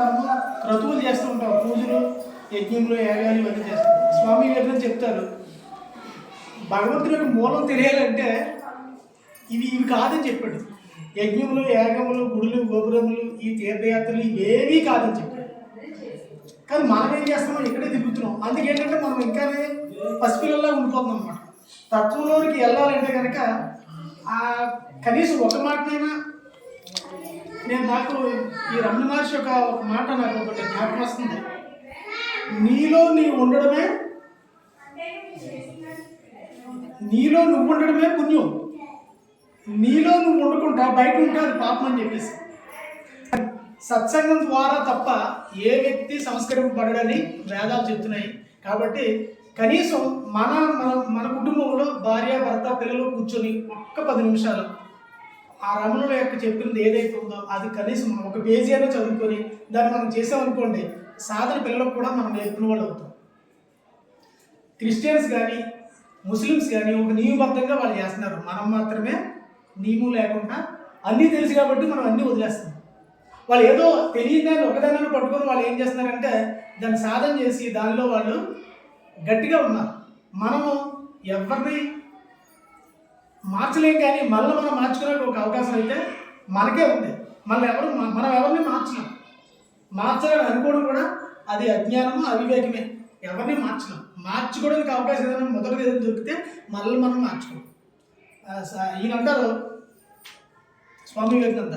మనము క్రతువులు చేస్తూ ఉంటాం, పూజలు యజ్ఞములు యాగాలు ఇవన్నీ చేస్తాం. స్వామి వివేకానంద చెప్తారు, భగవంతుడి యొక్క మూలం తెలియాలంటే ఇవి కాదని చెప్పాడు. యజ్ఞములు యాగములు గుడులు గోపురములు ఈ తీర్థయాత్రలు ఇవేవీ కాదని చెప్పాడు. కానీ మనం ఏం చేస్తున్నాం, ఇక్కడే తిరుగుతున్నాం. అందుకేంటంటే మనం ఇంకానే పసిపిల్లల్లా ఉండిపోతున్నాం అన్నమాట. తత్వంలోనికి వెళ్ళాలంటే కనుక కనీసం ఒక మాటనైనా నాకు ఈ రమణ మహర్షి ఒక మాట నాకు ఒకటి జ్ఞాపకం వస్తుంది. నీలో నువ్వు ఉండడమే పుణ్యం, నీలో నువ్వు ఉండకుండా బయట ఉంటే అది పాపం అని చెప్పేసి. సత్సంగం ద్వారా తప్ప ఏ వ్యక్తి సంస్కరింపబడని వేదాలు చెప్తున్నాయి. కాబట్టి కనీసం మన కుటుంబంలో భార్య భర్త పిల్లలు కూర్చొని ఒక్క 10 నిమిషాలు ఆ రమణుల యొక్క చెప్పింది ఏదైతే ఉందో అది కనీసం మనం ఒక పేజీ అయినా చదువుకొని దాన్ని మనం చేసామనుకోండి, సాధన పిల్లలకు కూడా మనం నేర్పిన వాళ్ళు అవుతాం. క్రిస్టియన్స్ కానీ ముస్లిమ్స్ కానీ ఒక నియమబద్ధంగా వాళ్ళు చేస్తున్నారు. మనం మాత్రమే నియమం లేకుండా అన్నీ తెలుసు కాబట్టి మనం అన్నీ వదిలేస్తున్నాం. వాళ్ళు ఏదో తెలియదాన్ని ఒకదాన్ని పట్టుకొని వాళ్ళు ఏం చేస్తున్నారంటే దాన్ని సాధన చేసి దానిలో వాళ్ళు గట్టిగా ఉన్నారు. మనము ఎవరిని మార్చలేం, కానీ మళ్ళీ మనం మార్చుకునే ఒక అవకాశం అయితే మనకే ఉంది. మనం ఎవరిని మార్చాలని అనుకోవడం కూడా అది అజ్ఞానము, అవివేకమే. ఎవరిని మార్చుకోవడానికి అవకాశం ఏదైనా మొదటిగా ఏదైనా దొరికితే మళ్ళీ మనం మార్చుకోం. ఈయన అంటారు స్వామి వివేకానంద,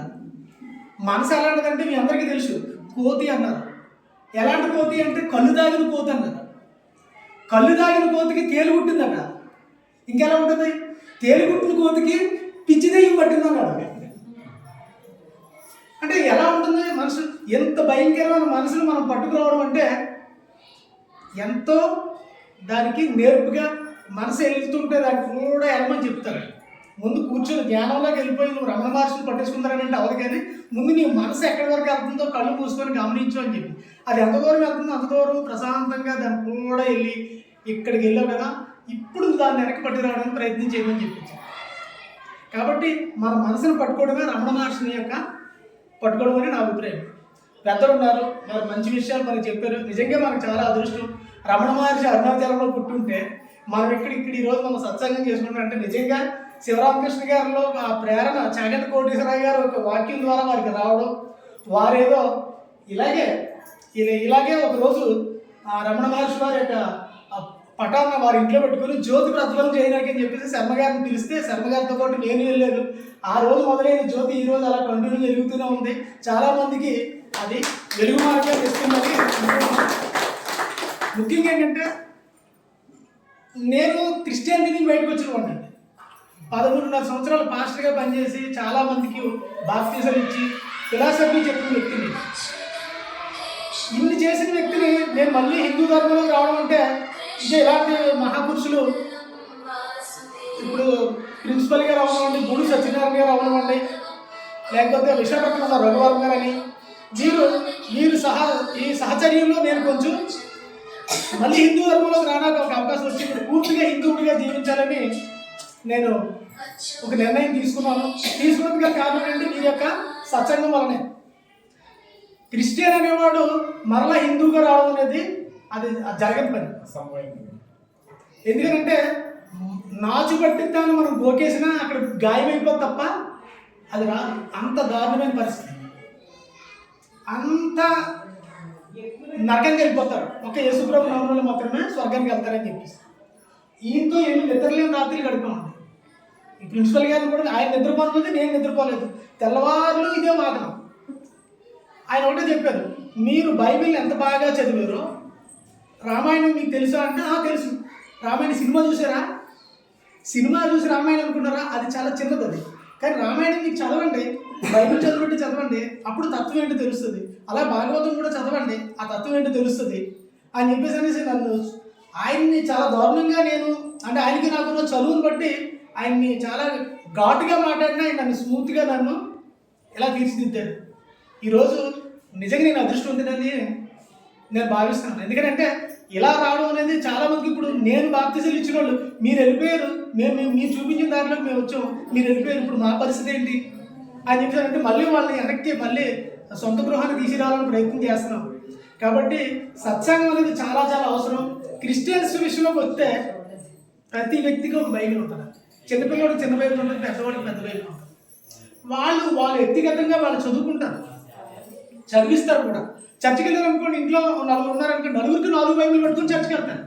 మనసు ఎలాంటిదంటే మీ అందరికీ తెలుసు, కోతి అన్నారు. ఎలాంటి కోతి అంటే కళ్ళు దాగిన కోతి అన్నారు. కళ్ళు దాగిన కోతికి తేలు పుట్టిందట. ఇంకెలా ఉంటుంది? తేలు పుట్టిన కోతికి పిచ్చి దెయ్యం పట్టిందన్నాడు. అంటే ఎలా ఉంటుంది మనసు? ఎంత భయంకరమైన మనసును మనం పట్టుకురావడం అంటే ఎంతో దానికి నేర్పుగా మనసు వెళ్తుంటే దానికి కూడా వెళ్ళమని చెప్తారు. ముందు కూర్చొని జ్ఞానంలోకి వెళ్ళిపోయి నువ్వు రమణ మహర్షిని పట్టించుకుంటారనంటే అవదు, కానీ ముందు నీ మనసు ఎక్కడి వరకు వెళ్తుందో కళ్ళు మూసుకొని గమనించు అని చెప్పి. అది ఎంత దూరం వెళ్తుందో అంత దూరం ప్రశాంతంగా దాన్ని కూడా వెళ్ళి ఇక్కడికి వెళ్ళావు కదా, ఇప్పుడు దాన్ని వెనక్కి పట్టుకురావడానికి ప్రయత్నం చేయమని చెప్పించాను. కాబట్టి మన మనసును పట్టుకోవడమే రమణ మహర్షిని యొక్క పట్టుకోవడం అని నా అభిప్రాయం. పెద్దలు ఉన్నారు, మరి మంచి విషయాలు మనకు చెప్పారు. నిజంగా మనకు చాలా అదృష్టం. రమణ మహర్షి అరుణాచలంలో పుట్టుంటే మనం ఇక్కడ ఈరోజు మనం సత్సంగం చేసుకుంటాం అంటే నిజంగా శివరామకృష్ణ గారిలో ఆ ప్రేరణ చాగంటి కోటేశ్వరరావు గారు ఒక వాక్యం ద్వారా వారికి రావడం, వారేదో ఇలాగే ఒకరోజు ఆ రమణ మహర్షి వారి యొక్క పటాన్ని వారి ఇంట్లో పెట్టుకుని జ్యోతి ప్రజ్వలనం చేయడానికి అని చెప్పేసి శర్మగారిని పిలిస్తే శర్మగారితో పాటు నేను వెళ్ళాను. ఆ రోజు మొదలైన జ్యోతి ఈ రోజు అలా కంటిన్యూ వెలుగుతూనే ఉంది. చాలామందికి అది వెలుగు మార్గం ఇస్తున్నది. ముఖ్యంగా ఏంటంటే నేను క్రిస్టియానిటీని బయటకు వచ్చిన వాడిని. 13.5 సంవత్సరాలు పాస్టర్గా పనిచేసి చాలామందికి బాప్తిజం ఇచ్చి ఫిలాసఫీ చెప్పిన వ్యక్తిని, ఇన్ని చేసిన వ్యక్తిని నేను మళ్ళీ హిందూ ధర్మంలోకి రావడం అంటే ఇంకా ఇలాంటి మహాపురుషులు ఇప్పుడు ప్రిన్సిపల్ గారు అవ్వనివ్వండి, గూడు సత్యనారాయణ గారు అవ్వనివ్వండి, లేకపోతే విశాఖపట్నం రఘువరం గారు అని వీరు ఈ సహచర్యంలో నేను కొంచెం మళ్ళీ హిందూ ధర్మంలోకి రావడానికి ఒక అవకాశం వచ్చి ఇప్పుడు పూర్తిగా హిందువుడిగా జీవించాలని నేను ఒక నిర్ణయం తీసుకున్నందుకు కారణం ఏంటి, వీరి యొక్క సత్సంగం వలనే. క్రిస్టియన్ అనేవాడు మరలా హిందూగా రావడం అనేది అది జరగని పని. ఎందుకంటే నాచు పట్టిద్దాన్ని మనం గోకేసినా అక్కడ గాయమైపోతుంది తప్ప అది అంత దారుణమైన పరిస్థితి. అంత నరకంగా వెళ్ళిపోతారు. ఒక యేసుప్రభు నామములో మాత్రమే స్వర్గానికి వెళ్తారని చెప్పేసి ఈయనతో ఎన్ని నిద్రలేని రాత్రులు గడిపామండి. ఈ ప్రిన్సిపల్ గారిని కూడా ఆయన నిద్రపోలేదు, నేను నిద్రపోలేదు. తెల్లవారులు ఇదే వాదన. ఆయన ఒకటే చెప్పారు, మీరు బైబిల్ ఎంత బాగా చదివారో రామాయణం మీకు తెలుసా అంటే తెలుసు. రామాయణ సినిమా చూసారా? సినిమా చూసి రామాయణం అనుకున్నారా? అది చాలా చిన్నది అది. కానీ రామాయణం మీకు చదవండి, బైబిల్ చదవండి, అప్పుడు తత్వం ఏంటో తెలుస్తుంది. అలా భాగవతం కూడా చదవండి, ఆ తత్వం ఏంటో తెలుస్తుంది అని చెప్పేసి అనేసి ఆయన్ని చాలా దారుణంగా నేను అంటే ఆయనకి నాకున్న చదువుని బట్టి ఆయన్ని చాలా ఘాటుగా మాట్లాడినా ఆయన నన్ను స్మూత్గా నన్ను ఇలా తీర్చిదిద్దాడు. ఈరోజు నిజంగా నేను అదృష్టవంతుడని నేను భావిస్తున్నాను. ఎందుకంటే ఇలా రావడం అనేది చాలామందికి ఇప్పుడు నేను బాప్తిజాలు ఇచ్చిన వాళ్ళు మీరు వెళ్ళిపోయారు, మీరు చూపించిన దారిలోకి మేము వచ్చాము, మీరు వెళ్ళిపోయారు, ఇప్పుడు మా పరిస్థితి ఏంటి అని చెప్పారంటే మళ్ళీ వాళ్ళని వెనక్కి మళ్ళీ సొంత గృహాన్ని తీసుకురావాలని ప్రయత్నం చేస్తున్నాం. కాబట్టి సత్సంగం అనేది చాలా చాలా అవసరం. క్రిస్టియన్స్ విషయంలోకి వస్తే ప్రతి వ్యక్తికి ఒక బైబిల్ ఉంటుంది. చిన్నపిల్లడికి చిన్న బైబిల్ ఉంటుంది, పెద్దవాడికి పెద్ద బైబిల్ ఉంటుంది. వాళ్ళు వ్యక్తిగతంగా వాళ్ళు చదువుకుంటారు, చదివిస్తారు కూడా. చర్చికి వెళ్ళారు అనుకోండి, ఇంట్లో నలుగురు ఉన్నారనుకోండి, నలుగురికి 4 బైబిల్ పట్టుకొని చర్చికి వెళ్తారు.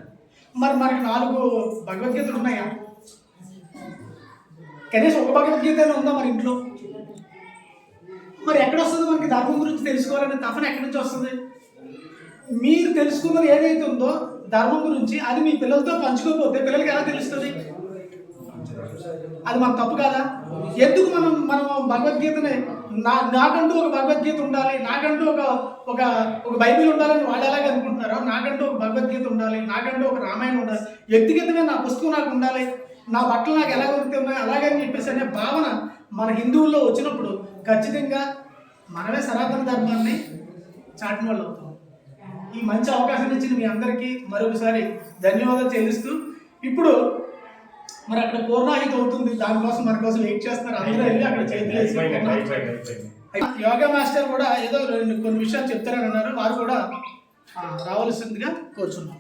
మరి మనకి 4 భగవద్గీతలు ఉన్నాయా? కనీసం ఒక భగవద్గీత ఉందా మన ఇంట్లో? మరి ఎక్కడ వస్తుంది మనకి ధర్మం గురించి తెలుసుకోవాలనే తపన ఎక్కడి నుంచి వస్తుంది? మీరు తెలుసుకున్నది ఏదైతే ఉందో ధర్మం గురించి, అది మీ పిల్లలతో పంచుకోకపోతే పిల్లలకి ఎలా తెలుస్తుంది? అది మన తప్పు కాదా? ఎందుకు మనం భగవద్గీతని నాకంటూ ఒక భగవద్గీత ఉండాలి, నాకంటూ ఒక బైబిల్ ఉండాలని వాళ్ళు ఎలాగ అనుకుంటున్నారో, నాకంటూ ఒక భగవద్గీత ఉండాలి, నాకంటూ ఒక రామాయణం ఉండాలి, వ్యక్తిగతంగా నా పుస్తకం నాకు ఉండాలి, నా బట్టలు నాకు ఎలా ఉన్నాయో అలాగని చెప్పేసి అనే భావన మన హిందువుల్లో వచ్చినప్పుడు ఖచ్చితంగా మనమే సనాతన ధర్మాన్ని చాటిన వాళ్ళు అవుతాం. ఈ మంచి అవకాశం ఇచ్చిన మీ అందరికీ మరొకసారి ధన్యవాదాలు చెల్లిస్తూ, ఇప్పుడు మరి అక్కడ పూర్ణాహిత అవుతుంది, దానికోసం మన కోసం వెయిట్ చేస్తున్నారు. అందరూ వెళ్ళి అక్కడ చేతులు యోగా మాస్టర్ కూడా ఏదో కొన్ని విషయాలు చెప్తారని అన్నారు, వారు కూడా రావాల్సిందిగా కోరుచున్నాం.